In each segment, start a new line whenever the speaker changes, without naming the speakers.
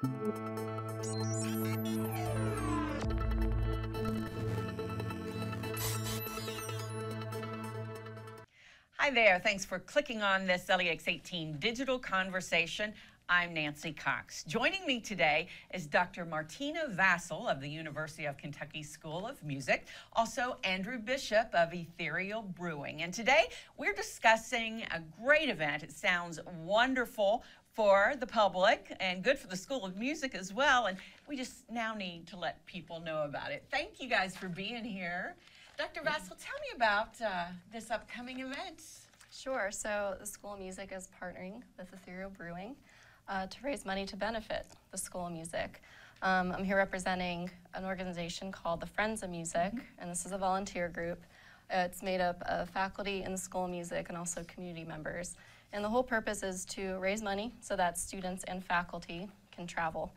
Hi there, thanks for clicking on this LEX 18 digital conversation. I'm Nancy Cox. Joining me today is Dr. Martina Vassell of the University of Kentucky School of Music, also Andrew Bishop of Ethereal Brewing. And today we're discussing a great event. It sounds wonderful for the public and good for the School of Music as well. And we just now need to let people know about it. Thank you guys for being here. Dr. Vassell, tell me about this upcoming event.
Sure. So the School of Music is partnering with Ethereal Brewing to raise money to benefit the School of Music. I'm here representing an organization called the Friends of Music, and this is a volunteer group. It's made up of faculty in the School of Music and also community members. And the whole purpose is to raise money so that students and faculty can travel.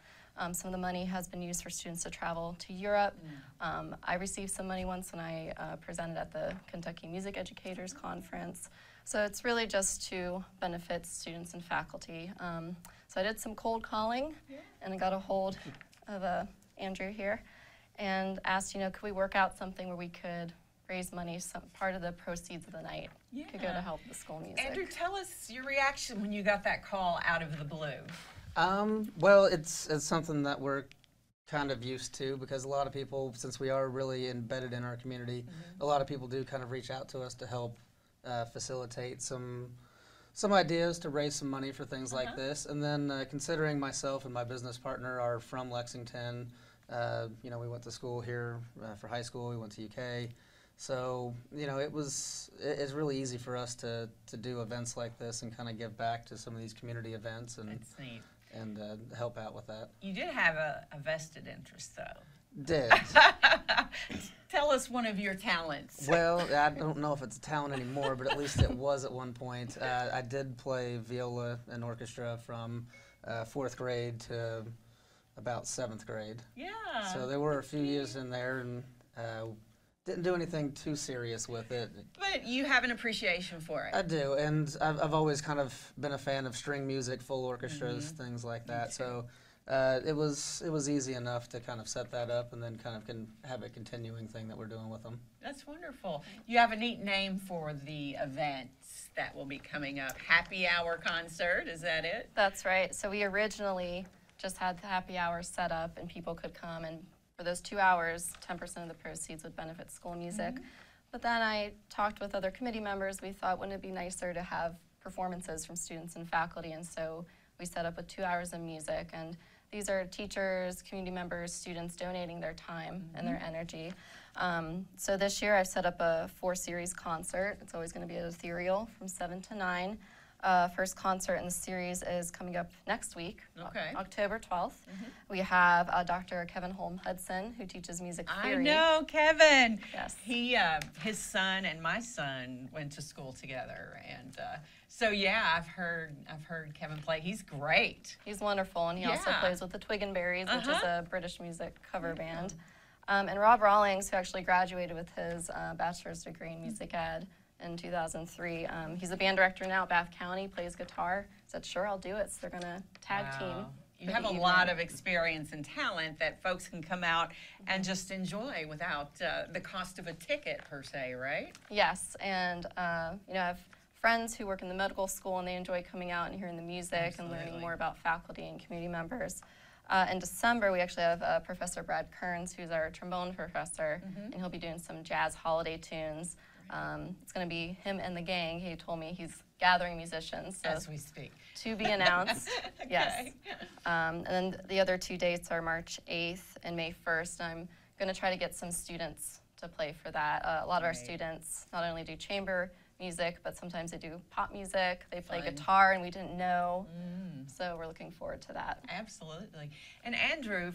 Some of the money has been used for students to travel to Europe. I received some money once when I presented at the Kentucky Music Educators Conference. So it's really just to benefit students and faculty. So I did some cold calling, and I got a hold of Andrew here and asked, could we work out something where we could raise money, some part of the proceeds of the night could go to help the School of Music.
Andrew, tell us your reaction when you got that call out of the blue.
Well, it's something that we're kind of used to, because a lot of people, since we are really embedded in our community, a lot of people do kind of reach out to us to help facilitate some ideas to raise some money for things like this. And then considering myself and my business partner are from Lexington, we went to school here for high school, we went to UK. So, it's really easy for us to do events like this and kind of give back to some of these community events and help out with that.
You did have a vested interest, though.
Did.
Tell us one of your talents.
Well, I don't know if it's a talent anymore, but at least it was at one point. I did play viola and orchestra from 4th grade to about 7th grade.
Yeah.
So there were a few years in there, and didn't do anything too serious with it.
But you have an appreciation for it.
I do, and I've always kind of been a fan of string music, full orchestras, things like that. So it was easy enough to kind of set that up, and then kind of have a continuing thing that we're doing with them.
That's wonderful. You have a neat name for the events that will be coming up. Happy Hour Concert, is that it?
That's right. So we originally just had the happy hour set up, and people could come, and for those 2 hours, 10% of the proceeds would benefit School of Music. But then I talked with other committee members. We thought, wouldn't it be nicer to have performances from students and faculty? And so we set up with 2 hours of music. And these are teachers, community members, students donating their time and their energy. So this year I've set up a 4-series concert. It's always going to be at Ethereal from 7 to 9. First concert in the series is coming up next week, October 12th. We have Dr. Kevin Holm Hudson, who teaches music theory.
I know Kevin.
Yes.
His son and my son went to school together, and so yeah, I've heard Kevin play. He's great.
He's wonderful, and he also plays with the Twigg&Berries, which is a British music cover band. And Rob Rawlings, who actually graduated with his bachelor's degree in music ed in 2003. He's a band director now at Bath County, plays guitar. Said, sure, I'll do it. So they're going to tag team.
You have a lot of experience and talent that folks can come out and just enjoy without the cost of a ticket, per se, right?
Yes, and I have friends who work in the medical school, and they enjoy coming out and hearing the music and learning more about faculty and community members. In December, we actually have Professor Brad Kearns, who's our trombone professor, and he'll be doing some jazz holiday tunes. It's going to be him and the gang. He told me he's gathering musicians. So
as we speak.
To be announced. Yes. And then the other 2 dates are March 8th and May 1st. And I'm going to try to get some students to play for that. A lot of our students not only do chamber music, but sometimes they do pop music. They play guitar, and we didn't know. So we're looking forward to that.
Absolutely. And Andrew,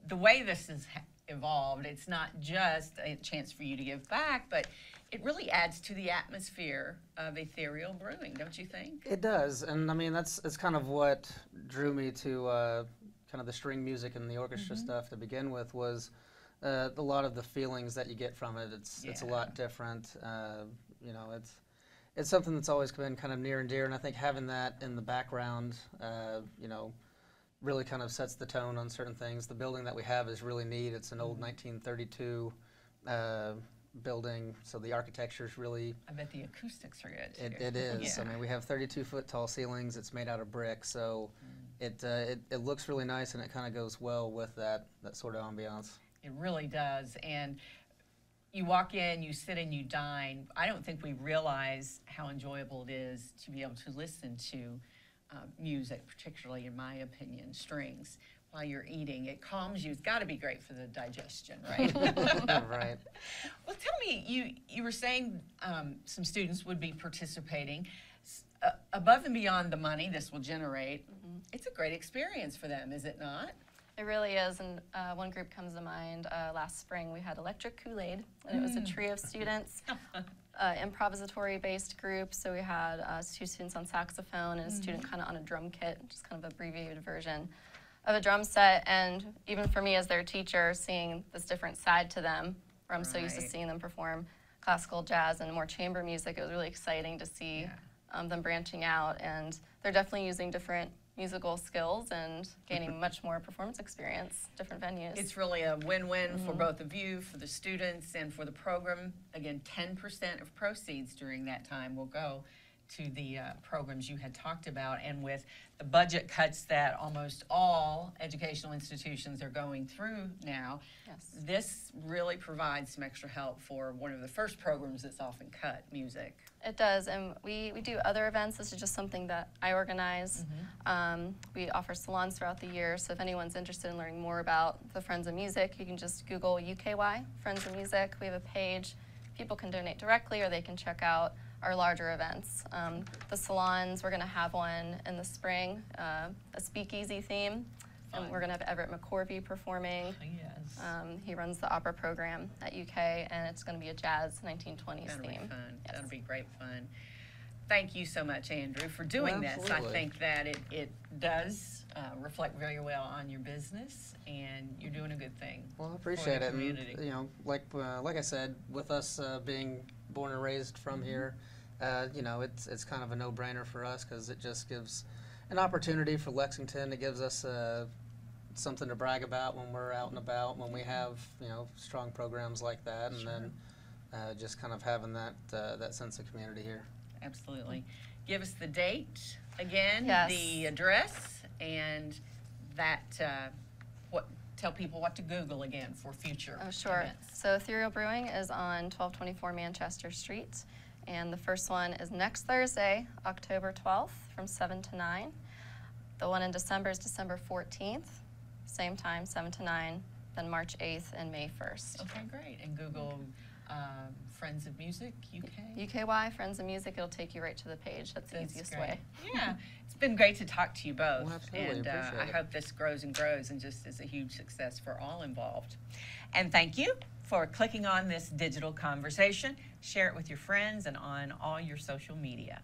the way this has evolved, it's not just a chance for you to give back, but it really adds to the atmosphere of Ethereal Brewing, don't you think?
It does, and I mean that's kind of what drew me to kind of the string music and the orchestra stuff to begin with. Was a lot of the feelings that you get from it. It's a lot different. It's something that's always been kind of near and dear, and I think having that in the background, really kind of sets the tone on certain things. The building that we have is really neat. It's an old 1932 building, so the architecture is really...
I bet the acoustics are good, too.
It is.
Yeah.
I mean, we have 32-foot tall ceilings. It's made out of brick, so it looks really nice, and it kind of goes well with that sort of ambiance.
It really does. And you walk in, you sit and you dine. I don't think we realize how enjoyable it is to be able to listen to music, particularly, in my opinion, strings, while you're eating. It calms you. It's got to be great for the digestion, right?
Right.
Well, tell me, you were saying some students would be participating. Above and beyond the money this will generate, it's a great experience for them, is it not?
It really is, and one group comes to mind. Last spring we had Electric Kool-Aid, and it was a trio of students, improvisatory-based group. So we had 2 students on saxophone and a student kind of on a drum kit, just kind of abbreviated version of a drum set. And even for me as their teacher, seeing this different side to them, where I'm so used to seeing them perform classical, jazz, and more chamber music, it was really exciting to see them branching out. And they're definitely using different musical skills and gaining much more performance experience, different venues.
It's really a win-win for both of you, for the students, and for the program. Again, 10% of proceeds during that time will go to the programs you had talked about, and with the budget cuts that almost all educational institutions are going through now, this really provides some extra help for one of the first programs that's often cut, music.
It does, and we do other events. This is just something that I organize. We offer salons throughout the year, so if anyone's interested in learning more about the Friends of Music, you can just Google UKY, Friends of Music. We have a page. People can donate directly, or they can check out our larger events. The salons, we're going to have one in the spring, a speakeasy theme. And we're going to have Everett McCorvey performing.
Yes.
He runs the opera program at UK, and it's going to be a jazz 1920s
That'll
theme.
be fun.
Yes.
That'll be great fun. Thank you so much, Andrew, for doing this. I
Absolutely.
think that it does reflect very well on your business, and you're doing a good thing.
Well, I
for
appreciate
the
it.
community.
And, you know, like I said, with us being born and raised from here, you know, it's kind of a no-brainer for us, because it just gives an opportunity for Lexington. It gives us something to brag about when we're out and about, when we have, you know, strong programs like that, and then just kind of having that sense of community here.
Absolutely. Give us the date again,
Yes.
the address, and that tell people what to Google again for future
Oh, sure.
events.
So Ethereal Brewing is on 1224 Manchester Street, and the first one is next Thursday, October 12th, from 7 to 9. The one in December is December 14th, same time, 7 to 9, then March 8th and May 1st.
Okay, great. And Google Friends of Music, UK?
UKY, Friends of Music, it'll take you right to the page. That's the easiest
great.
way.
Yeah, it's been great to talk to you both.
Well, absolutely,
and
appreciate
I
it.
hope this grows and grows and just is a huge success for all involved. And thank you for clicking on this digital conversation. Share it with your friends and on all your social media.